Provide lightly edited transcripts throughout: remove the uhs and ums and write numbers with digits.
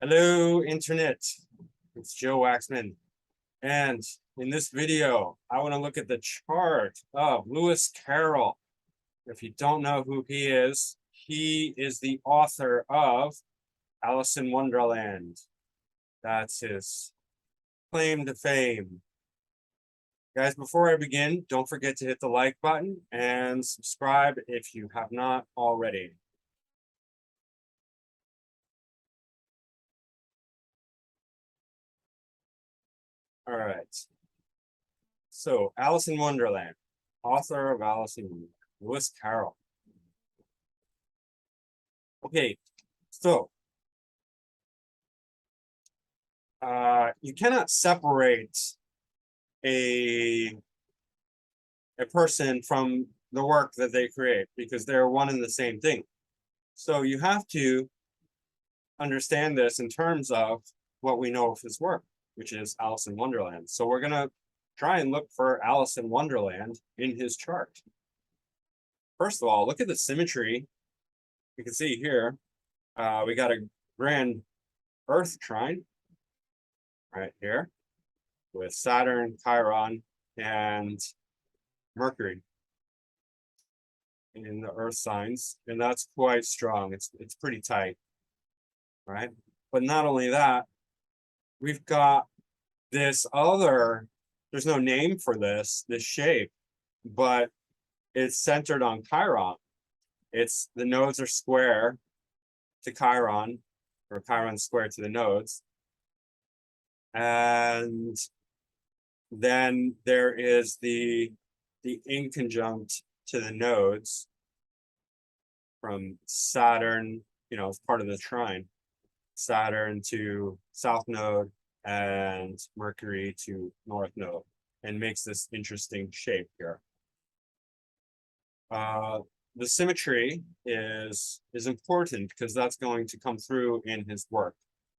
Hello, Internet. It's Joe Waxman. And in this video, I want to look at the chart of Lewis Carroll. If you don't know who he is the author of Alice in Wonderland. That's his claim to fame. Guys, before I begin, don't forget to hit the like button and subscribe if you have not already. All right. So, Alice in Wonderland, author of Alice in Wonderland, Lewis Carroll. Okay, so you cannot separate a person from the work that they create because they're one and the same thing. So you have to understand this in terms of what we know of his work, which is Alice in Wonderland. So we're going to try and look for Alice in Wonderland in his chart. First of all, look at the symmetry. You can see here, we got a grand Earth trine right here with Saturn, Chiron, and Mercury in the Earth signs, and that's quite strong. It's pretty tight, right? But not only that, we've got this other, there's no name for this shape, but it's centered on Chiron. It's the nodes are square to Chiron, or Chiron square to the nodes. And then there is the inconjunct to the nodes from Saturn, as part of the trine, Saturn to south node and Mercury to north node, and makes this interesting shape here. The symmetry is important because that's going to come through in his work,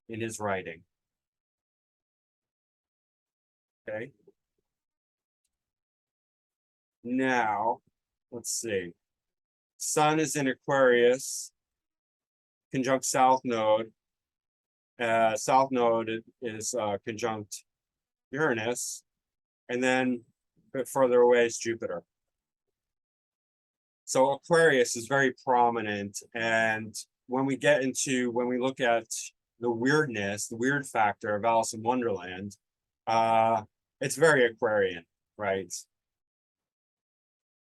in his writing. Okay. Now, let's see. Sun is in Aquarius, conjunct south node. South node is conjunct Uranus, and then a bit further away is Jupiter. So Aquarius is very prominent, and when we look at the weirdness, the weird factor of Alice in Wonderland, it's very Aquarian, right?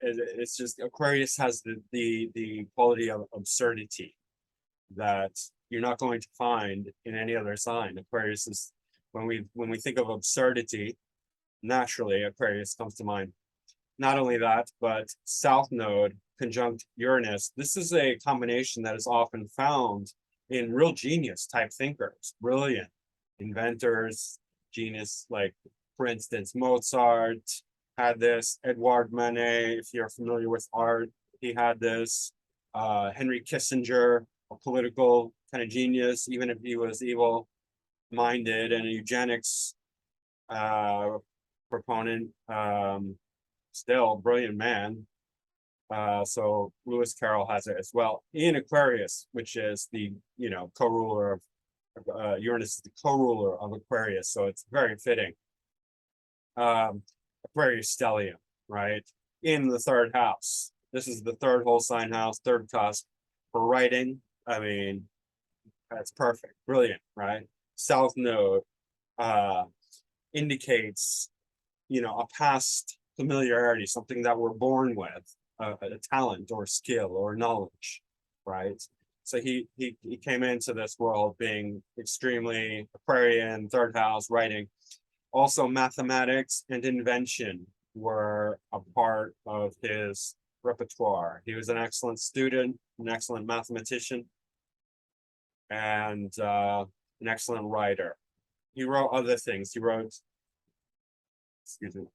It's just Aquarius has the quality of absurdity that you're not going to find in any other sign. Aquarius is, when we think of absurdity, naturally Aquarius comes to mind. Not only that, but south node conjunct Uranus. This is a combination that is often found in real genius type thinkers, brilliant inventors, genius, like for instance, Mozart had this, Edouard Manet, if you're familiar with art, he had this, Henry Kissinger, a political kind of genius, even if he was evil-minded, and a eugenics proponent, still brilliant man. So Lewis Carroll has it as well. In Aquarius, which is the co-ruler of Uranus, is the co-ruler of Aquarius, so it's very fitting. Aquarius stellium, right? In the third house. This is the third whole sign house, third cusp for writing. I mean, that's perfect, brilliant, right? South node indicates, a past familiarity, something that we're born with, a talent or skill or knowledge, right? So he came into this world being extremely Aquarian, third house, writing. Also, mathematics and invention were a part of his repertoire. He was an excellent student, an excellent mathematician, and an excellent writer. He wrote other things. He wrote, excuse me,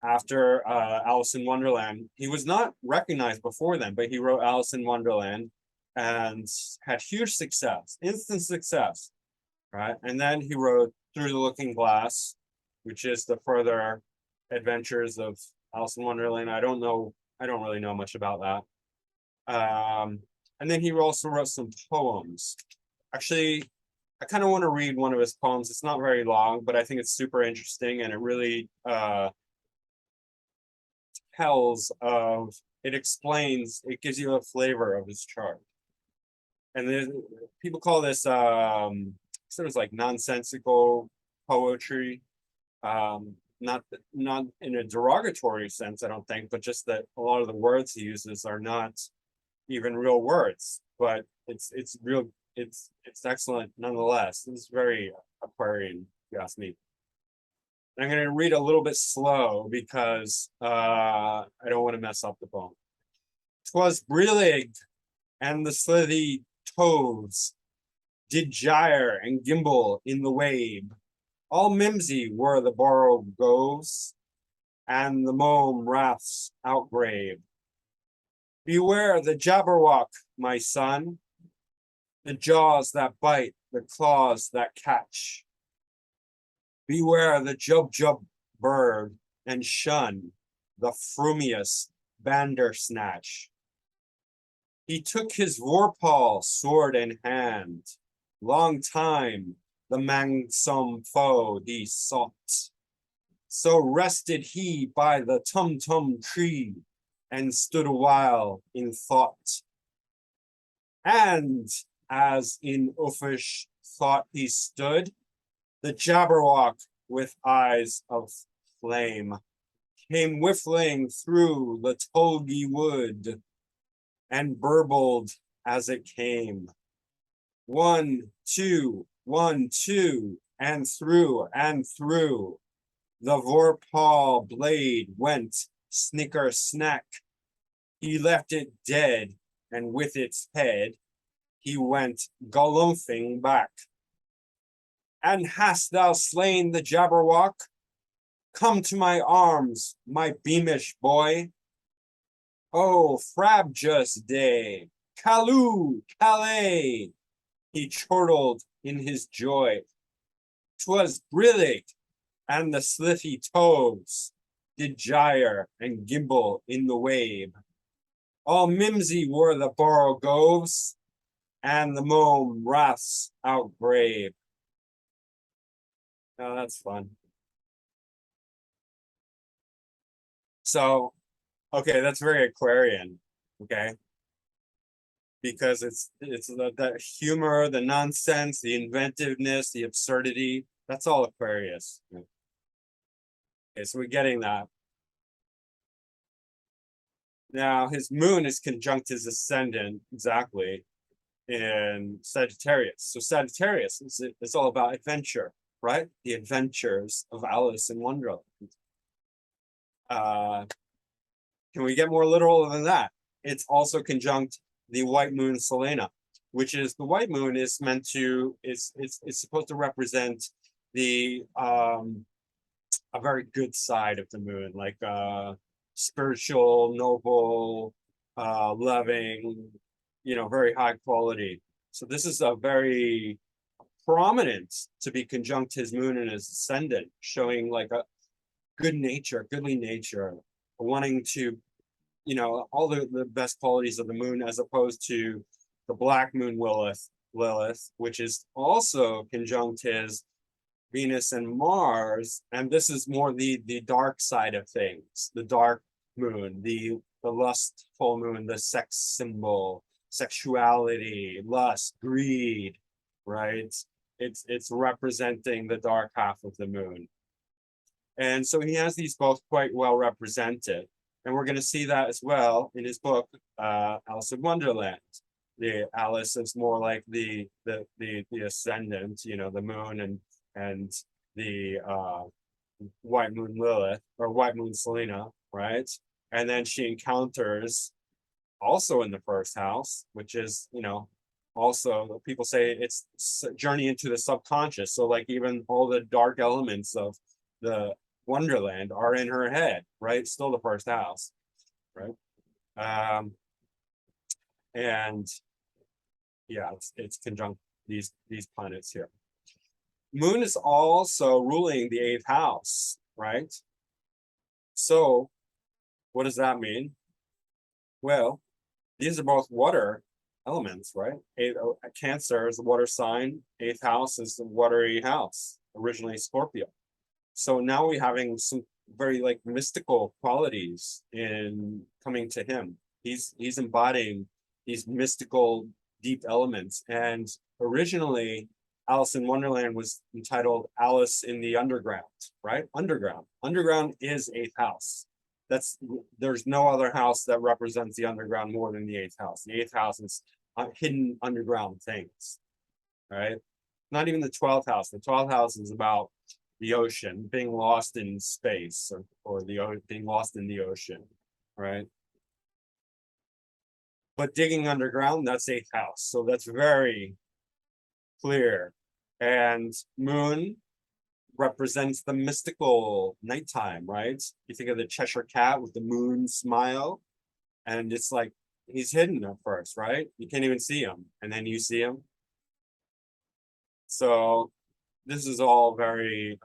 after Alice in Wonderland. He was not recognized before then, but he wrote Alice in Wonderland and had huge success, instant success, right? And then he wrote Through the Looking Glass, which is the further adventures of Alice in Wonderland. I don't really know much about that. And then he also wrote some poems. Actually, I kind of want to read one of his poems. It's not very long, but I think it's super interesting, and it really it explains, it gives you a flavor of his chart. And then people call this sort of like nonsensical poetry. Not in a derogatory sense, I don't think, but just that a lot of the words he uses are not even real words, but it's excellent nonetheless. It's very Aquarian, if you ask me. And I'm going to read a little bit slow because I don't want to mess up the poem. 'Twas brillig, and the slithy toves did gyre and gimble in the wave. All mimsy were the borogoves, and the mome raths outgrave. Beware the jabberwock, my son, the jaws that bite, the claws that catch. Beware the jub bird, and shun the frumious bandersnatch. He took his vorpal sword in hand, long time the manxome foe he sought. So rested he by the tum-tum tree, and stood a while in thought. And as in uffish thought he stood, the jabberwock with eyes of flame came whiffling through the tulgey wood, and burbled as it came. 1, 2, 1, 2, and through the vorpal blade went snicker snack. He left it dead, and with its head he went galumphing back. And hast thou slain the jabberwock? Come to my arms, my beamish boy. Oh, frabjous day, Callooh, Calais, he chortled in his joy. 'Twas brillig, and the slithy toves did gyre and gimble in the wave. All mimsy were the borogoves, and the mome raths outgrave. Oh, that's fun. So, okay, that's very Aquarian, okay? Because it's the humor, the nonsense, the inventiveness, the absurdity. That's all Aquarius. Okay, so we're getting that. Now, his moon is conjunct his ascendant, exactly, in Sagittarius. So Sagittarius is all about adventure, right? The adventures of Alice in Wonderland. Can we get more literal than that? It's also conjunct the white moon Selena, which is the white moon is meant to it's supposed to represent the a very good side of the moon, like spiritual, noble, loving, very high quality. So this is a very prominent to be conjunct his moon and his ascendant, showing like a good nature, goodly nature, wanting to, all the best qualities of the moon, as opposed to the black moon Lilith, which is also conjunct his Venus and Mars, and this is more the dark side of things, the dark moon, the lustful moon, the sex symbol, sexuality, lust, greed, right? It's representing the dark half of the moon. And so he has these both quite well represented. And we're going to see that as well in his book, Alice in Wonderland. The Alice is more like the ascendant, the moon, and the white moon Lilith, or white moon Selena, right? And then she encounters also in the first house, which is, also people say it's a journey into the subconscious. So like even all the dark elements of the Wonderland are in her head, right? Still the first house, right? And yeah, it's conjunct these planets here. Moon is also ruling the 8th house, right? So what does that mean? Well, these are both water elements, right? Cancer is a water sign. 8th house is the watery house, originally Scorpio. So now we're having some very like mystical qualities in coming to him. He's embodying these mystical deep elements. And originally, Alice in Wonderland was entitled Alice in the Underground, right? Underground. Underground is 8th house. There's no other house that represents the underground more than the 8th house. The 8th house is hidden underground things, right? Not even the 12th house. The 12th house is about the ocean, being lost in space, or being lost in the ocean, right? But digging underground, that's 8th house. So that's very clear. And moon represents the mystical nighttime, right? You think of the Cheshire Cat with the moon smile, and it's like he's hidden at first, right? You can't even see him, and then you see him. So this is all very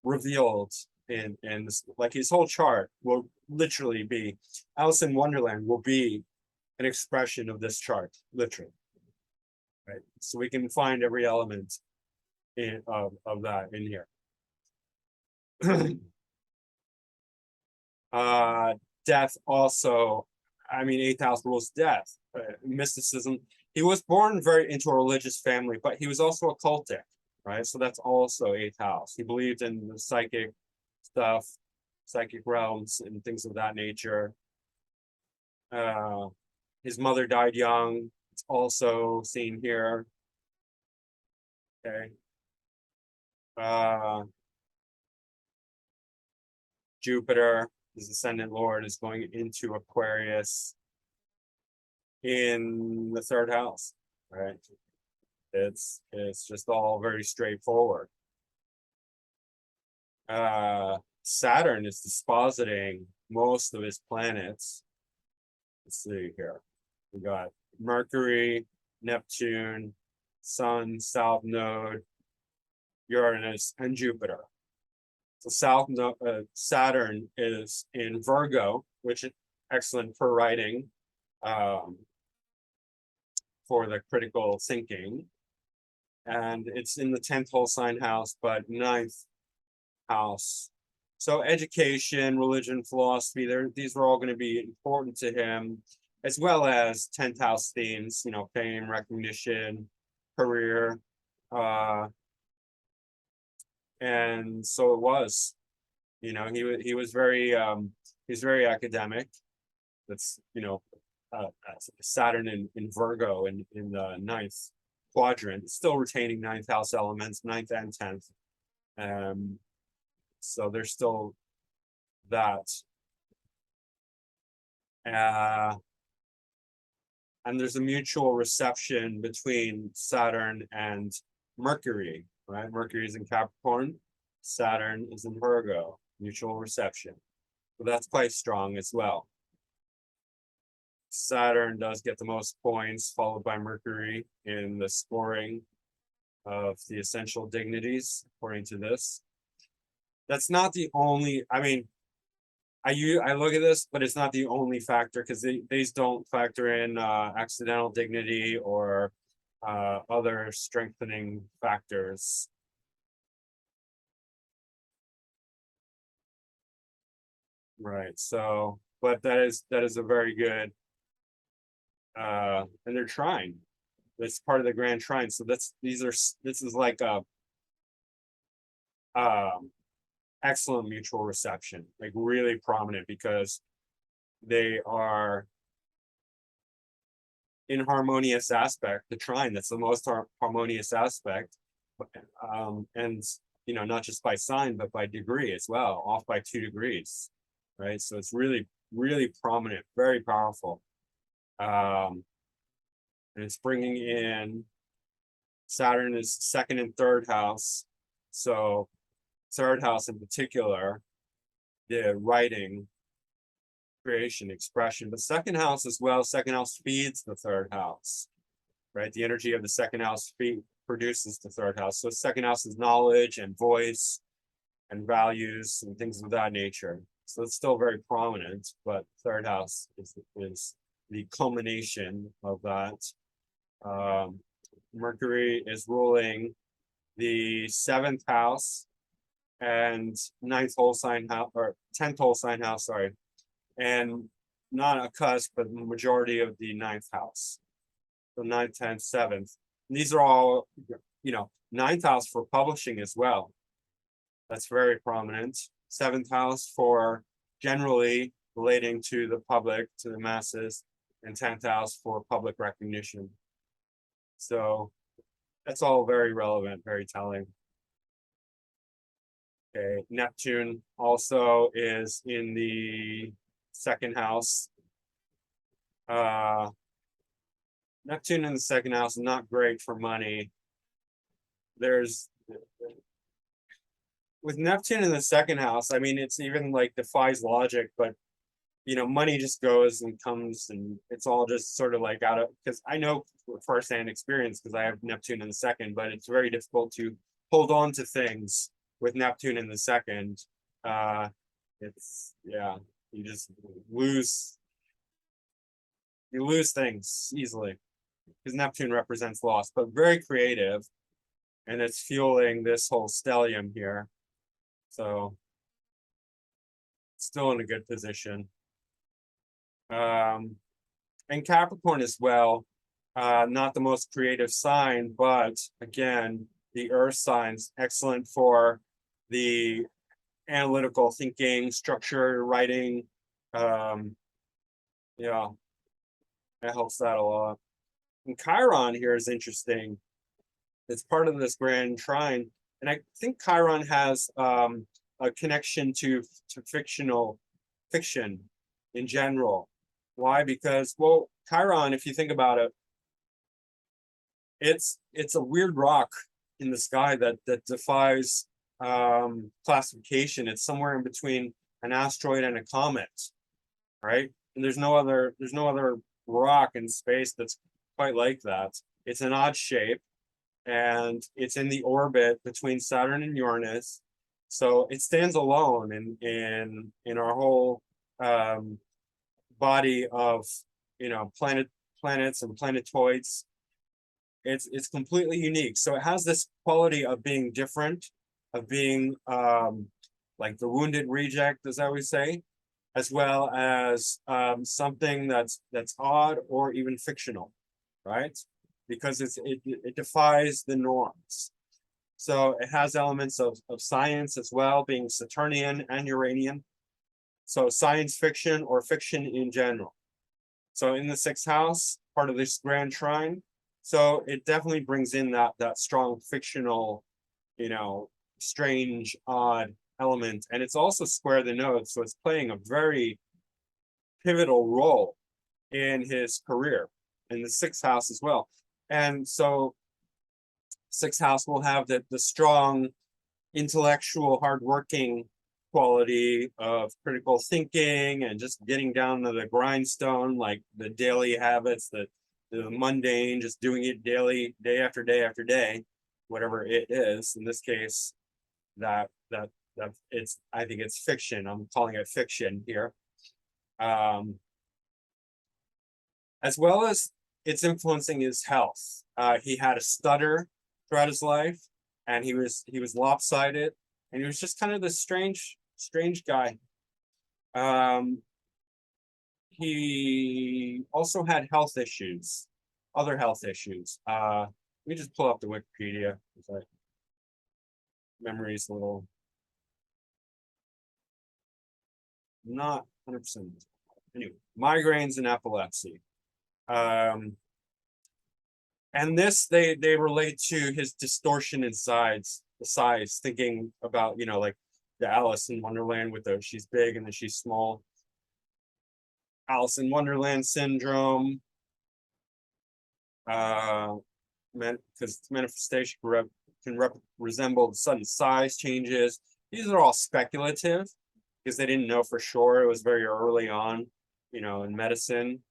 revealed in this, like his whole chart will literally be, Alice in Wonderland will be an expression of this chart, literally. Right. So we can find every element of that in here. Death also, I mean, 8th house rules death, mysticism. He was born very into a religious family, but he was also a cultic, right? So that's also 8th house. He believed in the psychic stuff, psychic realms and things of that nature. His mother died young. It's also seen here. Okay. Jupiter, his ascendant lord, is going into Aquarius in the 3rd house, right? It's just all very straightforward. Saturn is dispositing most of his planets. Let's see here. We got Mercury, Neptune, Sun, South Node, Uranus, and Jupiter. So Saturn is in Virgo, which is excellent for writing, for the critical thinking. And it's in the 10th whole sign house, but 9th house. So education, religion, philosophy, these are all going to be important to him, as well as 10th house themes, fame, recognition, career. And so it was, he was very, he's very academic. That's, Saturn in Virgo in the 9th quadrant, still retaining 9th house elements, 9th and 10th. So there's still that. And there's a mutual reception between Saturn and Mercury, right? Mercury is in Capricorn, Saturn is in Virgo, mutual reception. So that's quite strong as well. Saturn does get the most points, followed by Mercury in the scoring of the essential dignities, according to this. That's not the only, I mean, I look at this, but it's not the only factor, because these don't factor in accidental dignity or other strengthening factors. Right. So, but that is a very good, and they're trying. That's part of the grand trine. So this is like a excellent mutual reception, like really prominent, because they are in harmonious aspect. The trine, that's the most harmonious aspect, and not just by sign but by degree as well, off by 2 degrees, right? So it's really prominent, very powerful. And it's bringing in, Saturn is 2nd and 3rd house. So 3rd house in particular, the writing, creation, expression, but 2nd house as well. 2nd house feeds the 3rd house, right? The energy of the 2nd house produces the 3rd house. So 2nd house is knowledge and voice and values and things of that nature. So it's still very prominent, but 3rd house is the culmination of that. Mercury is ruling the 7th house and 9th whole sign house, or 10th whole sign house, sorry, and not a cusp, but the majority of the 9th house. So 9th, 10th, 7th. And these are all, 9th house for publishing as well. That's very prominent. 7th house for generally relating to the public, to the masses, and 10th house for public recognition. So that's all very relevant, very telling. Okay, Neptune also is in the 2nd house. Neptune in the 2nd house is not great for money. With Neptune in the 2nd house, I mean, it's even like defies logic, but money just goes and comes, and it's all just sort of like out of, because I know firsthand experience because I have Neptune in the 2nd, but it's very difficult to hold on to things with Neptune in the 2nd. You just lose things easily because Neptune represents loss, but very creative, and it's fueling this whole stellium here. So still in a good position. And Capricorn as well, not the most creative sign, but again, the earth signs, excellent for the analytical thinking, structure, writing. Yeah, that helps that a lot. And Chiron here is interesting. It's part of this grand trine. And I think Chiron has a connection to fiction in general. Why? Because, well, Chiron, if you think about it, it's a weird rock in the sky that defies classification. It's somewhere in between an asteroid and a comet, right? And there's no other rock in space that's quite like that. It's an odd shape, and it's in the orbit between Saturn and Uranus. So it stands alone in our whole body of planets and planetoids. It's completely unique. So it has this quality of being different, of being like the wounded reject, as I always say, as well as something that's odd or even fictional, right? Because it defies the norms. So it has elements of science as well, being Saturnian and Uranian. So science fiction or fiction in general. So in the 6th house, part of this grand trine. So it definitely brings in that strong fictional, strange, odd element. And it's also square the node. So it's playing a very pivotal role in his career in the 6th house as well. And so 6th house will have the strong intellectual, hardworking quality of critical thinking and just getting down to the grindstone, like the daily habits, the mundane, just doing it daily, day after day after day, whatever it is. In this case, that it's, I think it's fiction. I'm calling it fiction here. As well as it's influencing his health. He had a stutter throughout his life, and he was lopsided, and he was just kind of this strange guy. He also had health issues, other health issues. Let me just pull up the Wikipedia. Memory's a little not 100%. Anyway, migraines and epilepsy. And this they relate to his distortion in size, thinking about, like the Alice in Wonderland with she's big and then she's small. Alice in Wonderland syndrome. Because manifestation can resemble the sudden size changes. These are all speculative because they didn't know for sure. It was very early on, in medicine.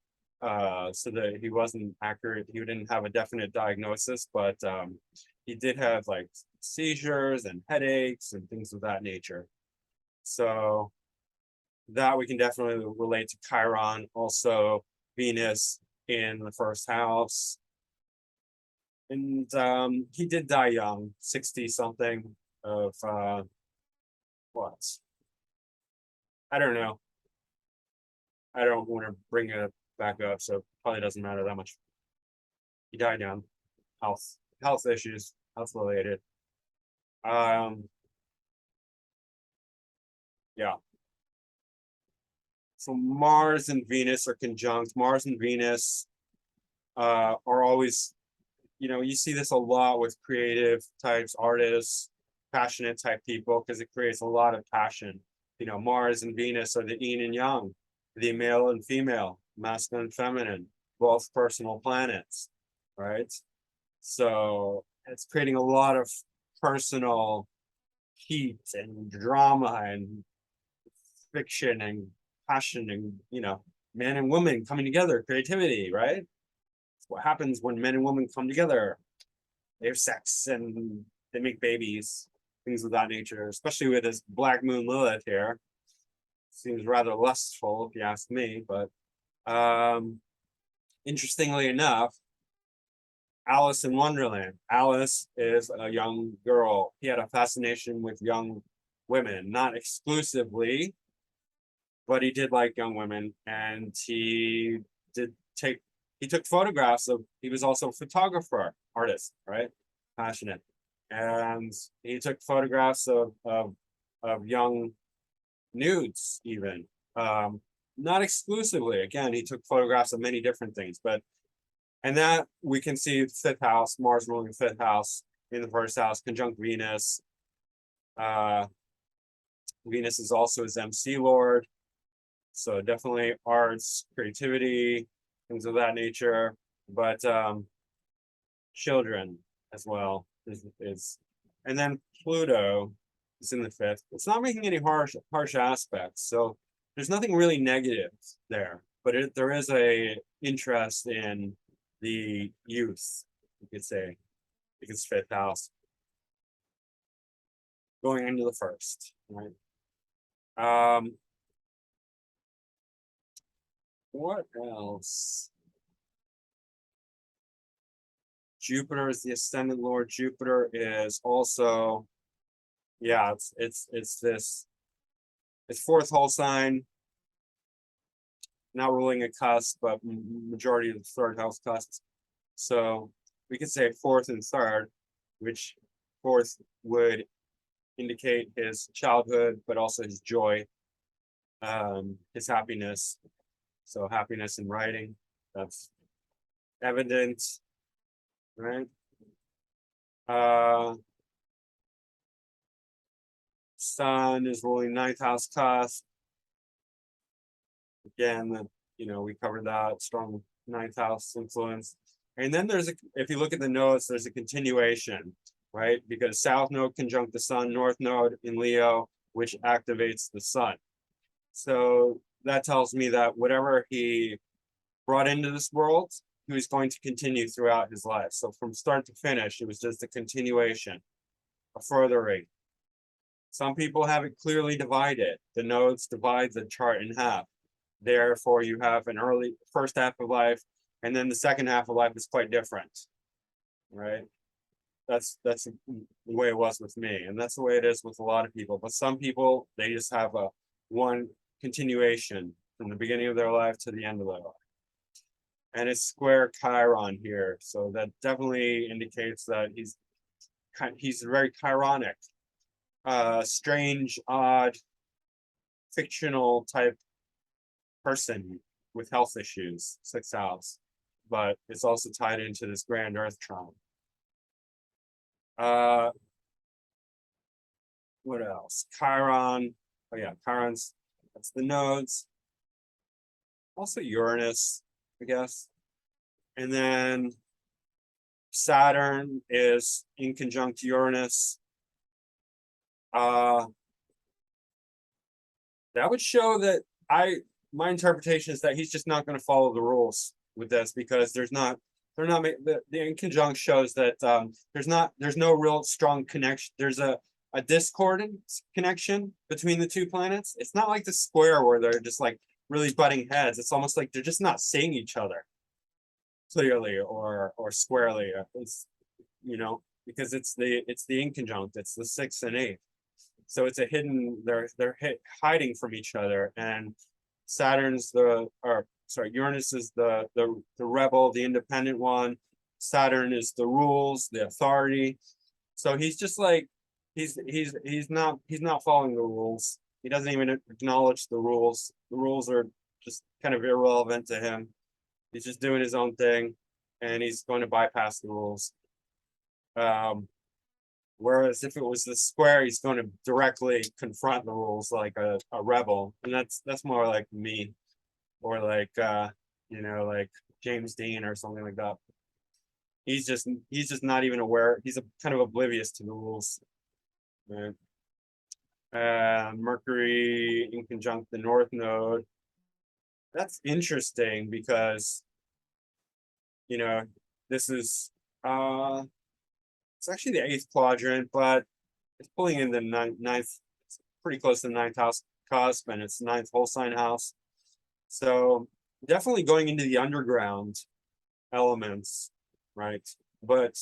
So that he wasn't accurate. He didn't have a definite diagnosis, but he did have like seizures and headaches and things of that nature. So that we can definitely relate to Chiron. Also, Venus in the first house. And he did die young, 60 something of what? I don't know. I don't want to bring it back up, so it probably doesn't matter that much. He died young, health issues, health related. Yeah. So Mars and Venus are conjunct. Mars and Venus are always, you see this a lot with creative types, artists, passionate type people, because it creates a lot of passion. Mars and Venus are the yin and yang, the male and female, masculine and feminine, both personal planets, right? So it's creating a lot of personal heat and drama and fiction and passion and man and woman coming together, creativity, right? It's what happens when men and women come together. They have sex and they make babies, things of that nature, especially with this black moon Lilith here. Seems rather lustful if you ask me, but interestingly enough, Alice in Wonderland. Alice is a young girl. He had a fascination with young women, not exclusively, but he did like young women, and he took photographs of. He was also a photographer, artist, right? Passionate, and he took photographs of young nudes, even. Not exclusively. Again, he took photographs of many different things, and that we can see fifth house, Mars ruling the fifth house in the first house, conjunct Venus. Venus is also his MC Lord. So definitely arts, creativity, things of that nature. But children as well is and then Pluto is in the fifth. It's not making any harsh aspects. So there's nothing really negative there, but there is a interest in the youth, you could say, because fifth house going into the first, right? What else? Jupiter is the ascendant lord. Jupiter is also, yeah, it's fourth whole sign, not ruling a cusp, but majority of the third house cusps. So we could say fourth and third, which fourth would indicate his childhood, but also his joy, his happiness. So happiness in writing, that's evident, right? Sun is ruling ninth house cusp. Again, we covered that strong ninth house influence. And then if you look at the nodes, there's a continuation, right? Because south node conjunct the sun, north node in Leo, which activates the sun. So that tells me that whatever he brought into this world, he was going to continue throughout his life. So from start to finish, it was just a continuation, a furthering. Some people have it clearly divided. The nodes divide the chart in half. Therefore, you have an early first half of life, and then the second half of life is quite different, right? That's the way it was with me, and that's the way it is with a lot of people. But some people, they just have a one continuation from the beginning of their life to the end of their life. And it's square Chiron here, so that definitely indicates that he's very chironic, strange, odd, fictional type person with health issues, sixth house, but it's also tied into this grand earth trine. What else? Chiron. Oh yeah, Chiron's, that's the nodes. Also Uranus, I guess. And then Saturn is in conjunct Uranus. That would show that my interpretation is that he's just not going to follow the rules with this, because the inconjunct shows that there's no real strong connection. There's a discordant connection between the two planets. It's not like the square where they're just like really butting heads. It's almost like they're just not seeing each other clearly or squarely. It's, you know, because it's the inconjunct, it's the 6th and 8th. So it's a hidden, they're hiding from each other. And Uranus is the rebel, the independent one. Saturn is the rules, the authority. So he's just like, he's not following the rules. He doesn't even acknowledge the rules. The rules are just kind of irrelevant to him. He's just doing his own thing, and he's going to bypass the rules. Whereas if it was the square, he's going to directly confront the rules like a rebel, and that's more like me, or like like James Dean or something like that. He's just not even aware. He's kind of oblivious to the rules. Right? Mercury in conjunct the North Node. That's interesting because this is it's actually the 8th quadrant, but it's pulling in the ninth. It's pretty close to the 9th house cusp, and it's 9th whole sign house. So definitely going into the underground elements, right? But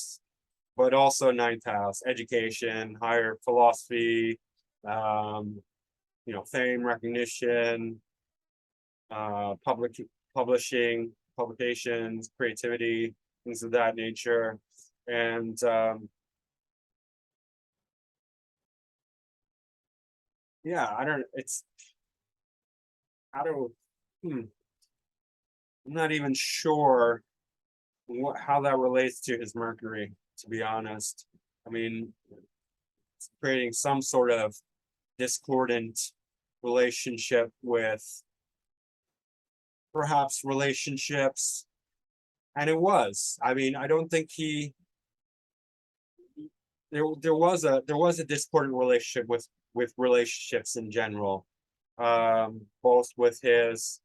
also 9th house, education, higher philosophy, fame, recognition, publishing, publications, creativity, things of that nature. And I'm not even sure how that relates to his Mercury, to be honest. I mean, it's creating some sort of discordant relationship with perhaps relationships. And it was. I mean, I don't think there was a discordant relationship with relationships in general, both with his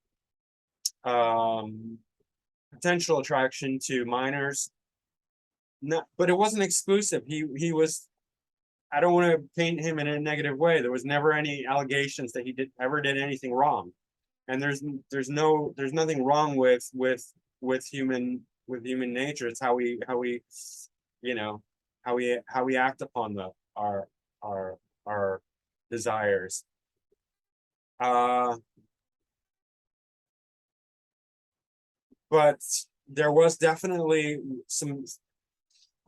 potential attraction to minors. But it wasn't exclusive. He was. I don't want to paint him in a negative way. There was never any allegations that he ever did anything wrong, and there's nothing wrong with human nature. It's how we act upon our desires. But there was definitely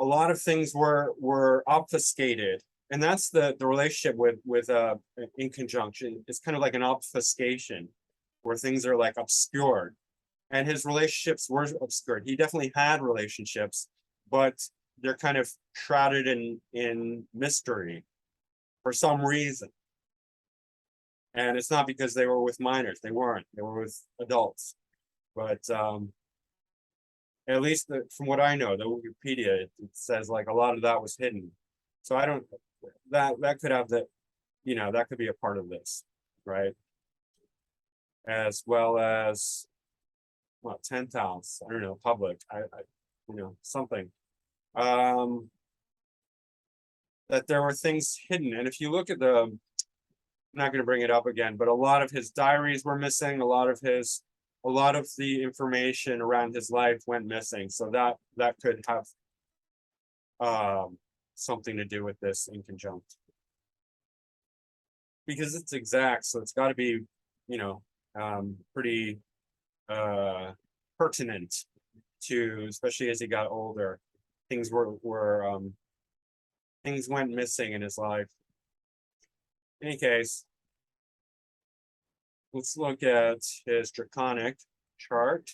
a lot of things were obfuscated, and that's the relationship with in conjunction. It's kind of like an obfuscation where things are like obscured, and his relationships were obscured. He definitely had relationships, but they're kind of shrouded in mystery for some reason. And it's not because they were with minors. They weren't. They were with adults. But at least from what I know, the Wikipedia, it says like a lot of that was hidden. So I don't, that could have that could be a part of this, right? As well as, 10th house, I don't know, public, I something. That there were things hidden. And if you look at I'm not going to bring it up again, but a lot of his diaries were missing. A lot of the information around his life went missing. So that could have something to do with this in conjunct. Because it's exact, so it's got to be, pretty pertinent to, especially as he got older. Things things went missing in his life. In any case, let's look at his draconic chart.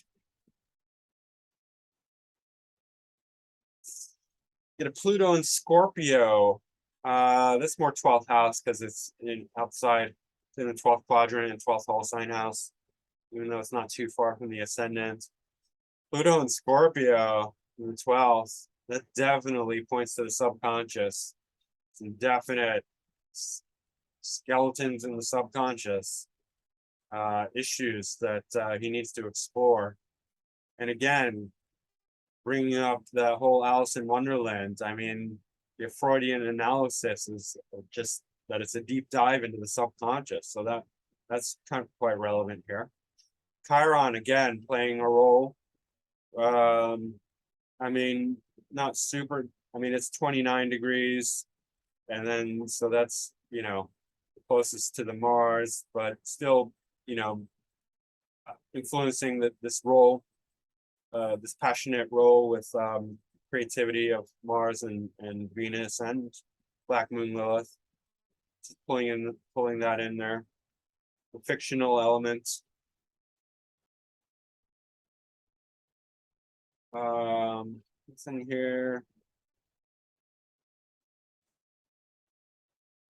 Get a Pluto in Scorpio. That's more 12th house because it's outside in the 12th quadrant and 12th whole sign house, even though it's not too far from the ascendant. Pluto in Scorpio in the 12th, that definitely points to the subconscious. Some definite skeletons in the subconscious, issues that he needs to explore. And again, bringing up the whole Alice in Wonderland, I mean, the Freudian analysis is just that it's a deep dive into the subconscious. So that's kind of quite relevant here. Chiron again playing a role. I mean, not super. I mean, it's 29 degrees, and then so that's closest to the Mars, but still you know influencing this role, this passionate role with creativity of Mars and Venus and Black Moon Lilith, just pulling that in there. The fictional element. What's in here?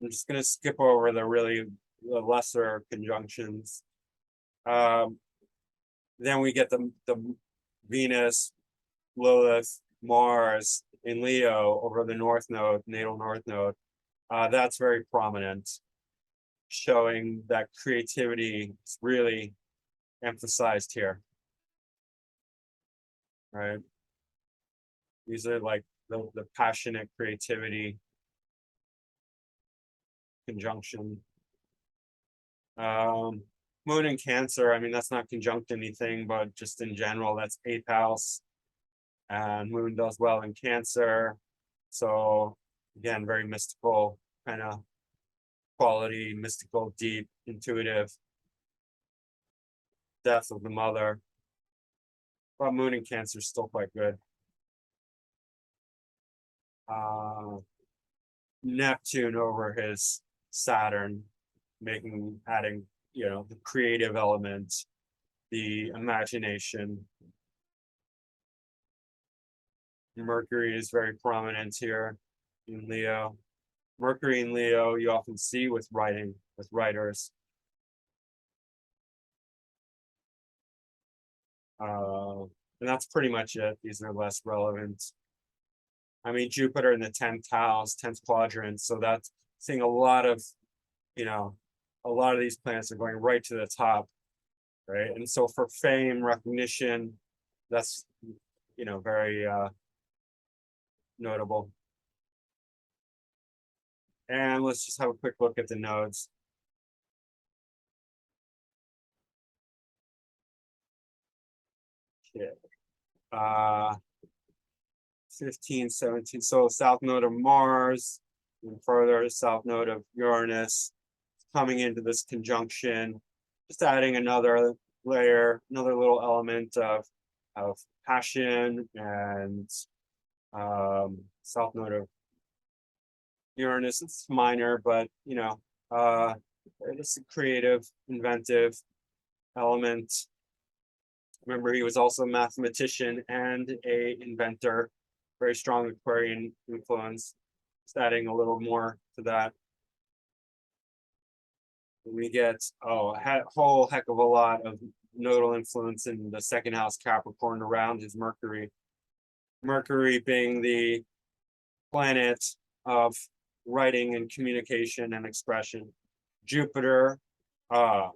I'm just gonna skip over the lesser conjunctions. Um, then we get the Venus, Lilith, Mars in Leo over the North Node, natal North Node. That's very prominent, showing that creativity is really emphasized here, right? These are like the passionate creativity conjunction. Moon in Cancer, I mean, that's not conjunct anything, but just in general, that's 8th house. And Moon does well in Cancer. So again, very mystical kind of quality, mystical, deep, intuitive. Death of the mother. But Moon in Cancer is still quite good. Neptune over his Saturn, adding, the creative element, the imagination. Mercury is very prominent here in Leo. Mercury in Leo, you often see with writers. And that's pretty much it. These are less relevant. I mean, Jupiter in the 10th house, 10th quadrant. So that's seeing a lot of these planets are going right to the top, right? And so for fame, recognition, that's, very notable. And let's just have a quick look at the nodes. Okay. 15, 17. So south node of Mars, and further south node of Uranus coming into this conjunction, just adding another layer, another little element of passion and south node of Uranus. It's minor, but it's a creative, inventive element. Remember, he was also a mathematician and a inventor, very strong Aquarian influence. Just adding a little more to that. We get a whole heck of a lot of nodal influence in the second house Capricorn around his Mercury. Mercury being the planet of writing and communication and expression. Jupiter, south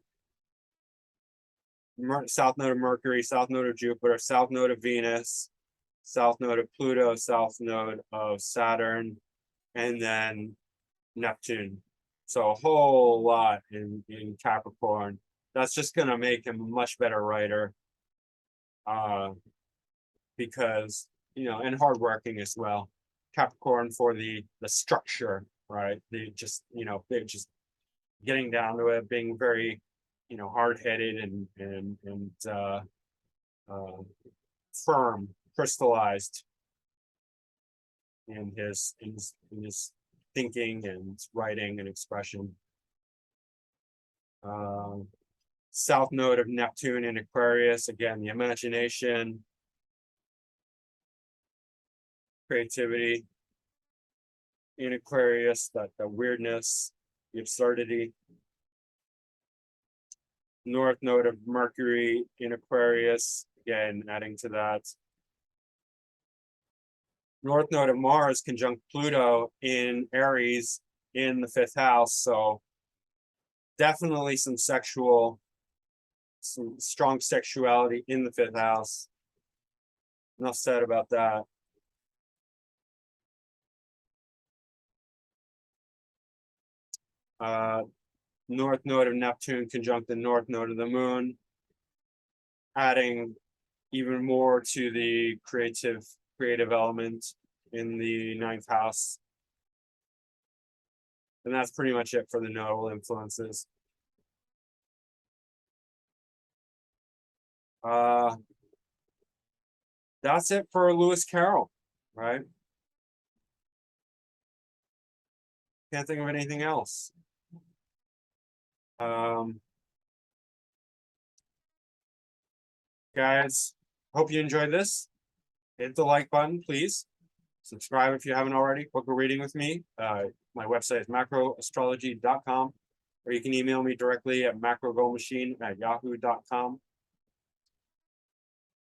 node of Mercury, south node of Jupiter, south node of Venus, south node of Pluto, south node of Saturn, and then Neptune. So a whole lot in Capricorn. That's just going to make him a much better writer. Because, and hardworking as well. Capricorn for the structure, right? The just, just getting down to it, being very, hard-headed and firm, crystallized in his thinking and writing and expression. South node of Neptune in Aquarius, again, the imagination, creativity in Aquarius, the weirdness, the absurdity. North node of Mercury in Aquarius, again, adding to that. North node of Mars conjunct Pluto in Aries in the 5th house. So definitely some strong sexuality in the 5th house. Enough said about that. North node of Neptune conjunct the north node of the moon. adding even more to the creative element in the ninth house. And that's pretty much it for the nodal influences. That's it for Lewis Carroll, right? Can't think of anything else. Guys, hope you enjoyed this. Hit the like button, please. Subscribe if you haven't already. Book a reading with me. My website is macroastrology.com, or you can email me directly at macrogomachine@yahoo.com.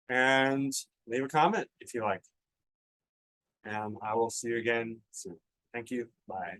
And leave a comment if you like. And I will see you again soon. Thank you. Bye.